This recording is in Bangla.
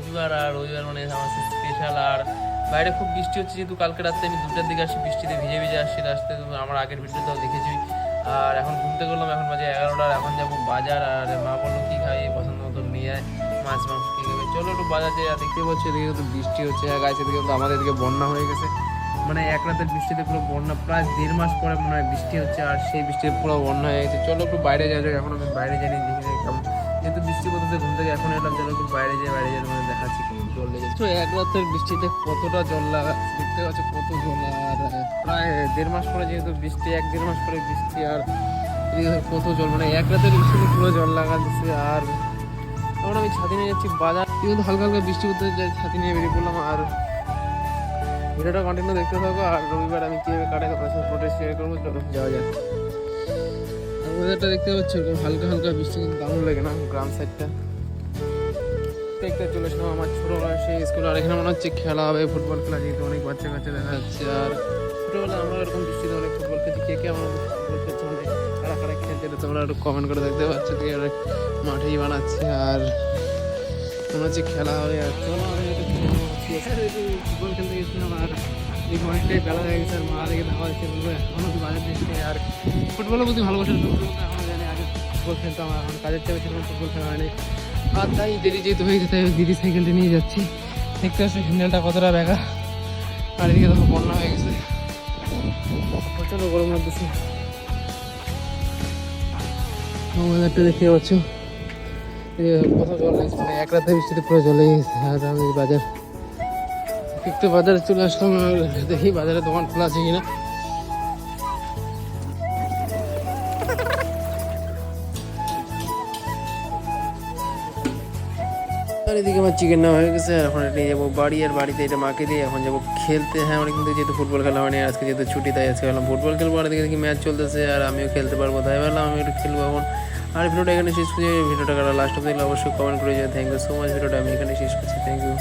রবিবার, আর রবিবার মানে আমার স্পেশাল। আর বাইরে খুব বৃষ্টি হচ্ছে, যেহেতু কালকে রাত্রে আমি 2টার দিকে আসি, বৃষ্টিতে ভিজে ভিজে আসছি রাস্তায়, তো আমার আগের ভিডিওটাও দেখেছি। আর এখন ঘুমতে করলাম, এখন বাজে 11টা, এখন যাবো বাজার। আর মা বললো কী খাই পছন্দ মতো নিয়ে আয়, মাছ মাংস কী খাবে, চলো একটু বাজার যাই। আর দেখতে পাচ্ছি এদিকে তো বৃষ্টি হচ্ছে, আর গাছ এদিকে তো আমাদের এদিকে বন্যা হয়ে গেছে, মানে এক রাতের বৃষ্টিতে পুরো বন্যা, প্রায় 1.5 মাস পরে মনে হয় বৃষ্টি হচ্ছে, আর সেই বৃষ্টিতে পুরো বন্যা হয়ে গেছে। চলো একটু বাইরে যাওয়া যাক, এখন আমি বাইরে জানি দেখি কেমন, যেহেতু বৃষ্টি পড়তেছে ঘুম থেকে এখন এলাম, চলো একটু বাইরে যাই মানে দেখাচ্ছি কেমন জল লেগেছে। তো এক রাতের বৃষ্টিতে কতটা জল লাগা দেখতে পাচ্ছি, কত জল। আর প্রায় 1.5 মাস পরে যেহেতু বৃষ্টি, 1-1.5 মাস পরে বৃষ্টি, আর এদিকে কত জল, মানে এক রাতের বৃষ্টিতে পুরো জল লাগা দিচ্ছে। আর এখন আমি ছাতি নিয়ে যাচ্ছি বাজার, কিন্তু হালকা হালকা বৃষ্টি করতে যাই, ছাতি নিয়ে বেরিয়ে পড়লাম। আর ভিডিওটা কন্টিনিউ দেখতে থাকো, আর রবিবার আমি কীভাবে কাটাই আপনার সাথে ফটো শেয়ার করবো, চলো যাওয়া যাক। আর ওয়েদারটা দেখতে পাচ্ছি হালকা হালকা বৃষ্টি, কিন্তু দারুণ লাগে না গ্রাম সাইডটা দেখতে। চলে এসলাম আমার ছোটো বয়সে স্কুল, আর এখানে মনে হচ্ছে খেলা হবে, ফুটবল খেলা, যেহেতু অনেক বাচ্চা কাচ্চা দেখা যাচ্ছে। আর ছোটোবেলায় আমরা এরকম বৃষ্টিতে অনেক ফুটবল খেলছি, কে আমার ফুটবল খেলছে, মানে কারা কারা খেলছে তোমরা একটু কমেন্ট করে দেখতে পাচ্ছ, মাঠেই বানাচ্ছে। আর মনে হচ্ছে খেলা হবে, আর চলো ফুটবল খেলতে গেছিলাম, আর এই অনেকটাই বেলা হয়ে গেছে, আর মা দেখে ধাওয়া দিচ্ছে বলবো এখনও তো বাজার দিচ্ছে। আর ফুটবলের প্রতি ভালোবাসা এখনও জানি, আগে ফুটবল খেলতাম, এখন কাজের চাপে সেরকম ফুটবল খেলা হয়নি। আর তাই দেরি যেহেতু হয়ে যেতে দিদি সাইকেলটা নিয়ে যাচ্ছি, দেখতে পাচ্ছি হ্যান্ডেলটা কতটা বেগা। আর এদিকে দেখো বন্যা হয়ে গেছে, প্রচণ্ড গরম লাগতেছে। ওয়েদারটা দেখতে পাচ্ছ কত জল লাগছে, মানে এক রাতে বৃষ্টিতে পুরো জল লেগে গেছে। আর আমি বাজার একটু বাজারে চলে আসলাম, দেখি বাজারে দোকান খোলা আছে কিনা। আর এদিকে আমার চিকেন নেওয়া হয়ে গেছে, আর এখন এটা নিয়ে যাবো বাড়ি, আর বাড়িতে এটা মাকে দিয়ে এখন যাবো খেলতে। হ্যাঁ অনেক কিন্তু যেহেতু ফুটবল খেলা হয়নি, আজকে যেহেতু ছুটি, তাই আজকে ভাবলাম ফুটবল খেলবো। আর এদিকে দেখি ম্যাচ চলতেছে, আর আমিও খেলতে পারবো, তাই ভাবলাম আমি একটু খেলবো এখন। আর ভিডিওটা এখানে শেষ করছি, ভিডিওটা কারা লাস্ট অব্দি অবশ্যই কমেন্ট করে যাবে। থ্যাংক ইউ সো মাচ, ভিডিওটা আমি এখানে শেষ করছি, থ্যাংক ইউ।